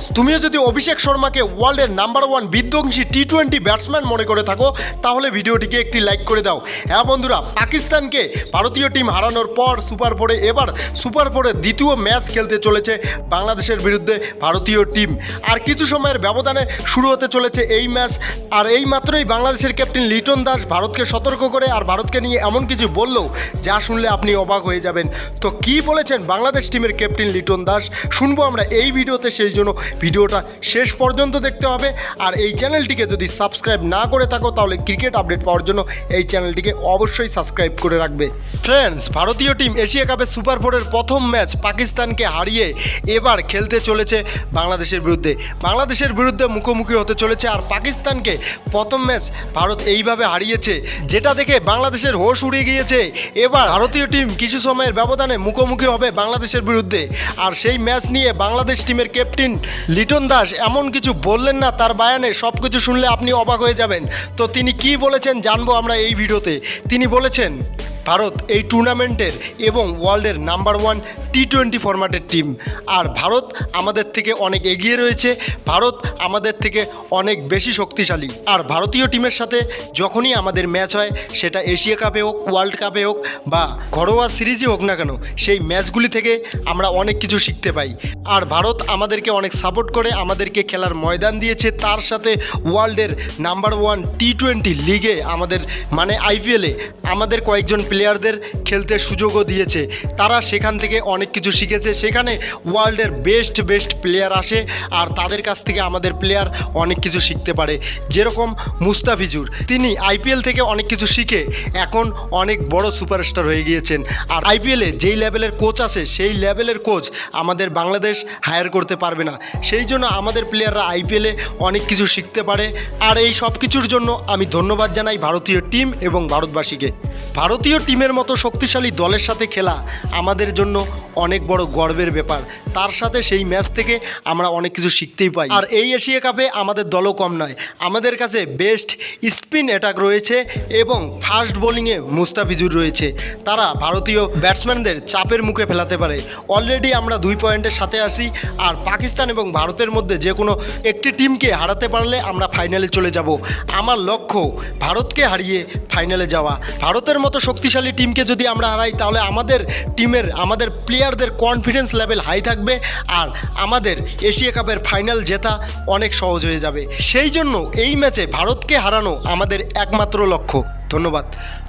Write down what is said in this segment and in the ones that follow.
Friends, তুমিও যদি অভিষেক শর্মাকে ওয়ার্ল্ডের নাম্বার 1 বিধ্বংসী টি-20 ব্যাটসম্যান মনে করে থাকো তাহলে ভিডিওটিকে একটি লাইক করে দাও। হ্যাঁ বন্ধুরা, পাকিস্তানকে ভারতীয় টিম হারানোর পর সুপার ফোরে এবার সুপার ফোরের দ্বিতীয় ম্যাচ খেলতে চলেছে বাংলাদেশের বিরুদ্ধে ভারতীয় টিম। আর কিছু সময়ের ব্যবধানে শুরু হতে চলেছে এই ম্যাচ। আর এই মাত্রই বাংলাদেশের ক্যাপ্টেন লিটন দাস ভারতকে সতর্ক করে আর ভারতকে নিয়ে এমন কিছু বললো যা শুনলে আপনি অবাক হয়ে যাবেন। তো কি বলেছেন বাংলাদেশ টিমের ক্যাপ্টেন লিটন দাস শুনবো আমরা এই ভিডিওতে, সেই জন্য ভিডিওটা শেষ পর্যন্ত দেখতে হবে। আর এই চ্যানেলটিকে যদি সাবস্ক্রাইব না করে থাকো তাহলে ক্রিকেট আপডেট পাওয়ার জন্য এই চ্যানেলটিকে অবশ্যই সাবস্ক্রাইব করে রাখবে। ফ্রেন্ডস, ভারতীয় টিম এশিয়া কাপের সুপার ফোরের প্রথম ম্যাচ পাকিস্তানকে হারিয়ে এবার খেলতে চলেছে বাংলাদেশের বিরুদ্ধে। বাংলাদেশের বিরুদ্ধে মুখোমুখি হতে চলেছে। আর পাকিস্তানকে প্রথম ম্যাচ ভারত এইভাবে হারিয়েছে, যেটা দেখে বাংলাদেশের হোশ উড়ে গিয়েছে। এবার ভারতীয় টিম কিছু সময়ের ব্যবধানে মুখোমুখি হবে বাংলাদেশের বিরুদ্ধে। আর সেই ম্যাচ নিয়ে বাংলাদেশ টিমের ক্যাপ্টেন লিটন দাস এমন কিছু বললেন না, তার বায়ানে সব কিছু শুনলে আপনি অবাক হয়ে যাবেন। তো তিনি কি বলেছেন জানবো আমরা এই ভিডিওতে। তিনি বলেছেন, ভারত এই টুর্নামেন্টের এবং ওয়ার্ল্ডের নাম্বার 1 টি-20 ফরম্যাটের টিম। আর ভারত আমাদের থেকে অনেক এগিয়ে রয়েছে, ভারত আমাদের থেকে অনেক বেশি শক্তিশালী। আর ভারতীয় টিমের সাথে যখনই আমাদের ম্যাচ হয়, সেটা এশিয়া কাপে হোক, ওয়ার্ল্ড কাপে হোক বা ঘরোয়া সিরিজই হোক না কেন, সেই ম্যাচগুলি থেকে আমরা অনেক কিছু শিখতে পাই। আর ভারত আমাদেরকে অনেক সাপোর্ট করে, আমাদেরকে খেলার ময়দান দিয়েছে। তার সাথে ওয়ার্ল্ডের নাম্বার 1 টি-20 লিগে আমাদের মানে আইপিএলে আমাদের কয়েকজন প্লেয়ারদের খেলতে সুযোগও দিয়েছে। তারা সেখান থেকে অনেক কিছু শিখেছে। সেখানে ওয়ার্ল্ডের বেস্ট প্লেয়ার আসে আর তাদের কাছ থেকে আমাদের প্লেয়ার অনেক কিছু শিখতে পারে। যেরকম মুস্তাফিজুর, তিনি আইপিএল থেকে অনেক কিছু শিখে এখন অনেক বড় সুপারস্টার হয়ে গিয়েছেন। আর আইপিএলে যেই লেভেলের কোচ আসে সেই লেভেলের কোচ আমাদের বাংলাদেশ হায়ার করতে পারবে না। সেই জন্য আমাদের প্লেয়াররা আইপিএলে অনেক কিছু শিখতে পারে। আর এই সব কিছুর জন্য আমি ধন্যবাদ জানাই ভারতীয় টিম এবং ভারতবাসীকে। ভারতীয় টিমের মতো শক্তিশালী দলের সাথে খেলা আমাদের জন্য অনেক বড় গর্বের ব্যাপার। তার সাথে সেই ম্যাচ থেকে আমরা অনেক কিছু শিখতেই পাই। আর এই এশিয়া কাপে আমাদের দলও কম নয়, আমাদের কাছে বেস্ট স্পিন অ্যাটাক রয়েছে এবং ফাস্ট বোলিংয়ে মুস্তাফিজুর রয়েছে। তারা ভারতীয় ব্যাটসম্যানদের চাপের মুখে ফেলাতে পারে। অলরেডি আমরা 2 পয়েন্টের সাথে আসি। আর পাকিস্তান এবং ভারতের মধ্যে যে কোনো একটি টিমকে হারাতে পারলে আমরা ফাইনালে চলে যাব। আমার লক্ষ্য ভারতকে হারিয়ে ফাইনালে যাওয়া। ভারতের মতো শক্তিশালী টিমকে যদি আমরা হারাই তাহলে আমাদের টিমের আমাদের প্লেয়ারদের কনফিডেন্স লেভেল হাই থাকবে আর আমাদের এশিয়া কাপের ফাইনাল জেতা অনেক সহজ হয়ে যাবে। সেই জন্য এই ম্যাচে ভারতকে হারানো আমাদের একমাত্র লক্ষ্য। ধন্যবাদ।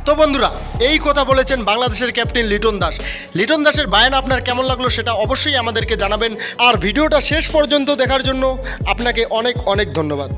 তো বন্ধুরা, এই কথা বলেছেন বাংলাদেশের ক্যাপ্টেন লিটন দাস। লিটন দাসের বায়ান আপনার কেমন লাগলো সেটা অবশ্যই আমাদেরকে জানাবেন। আর ভিডিওটা শেষ পর্যন্ত দেখার জন্য আপনাকে অনেক ধন্যবাদ।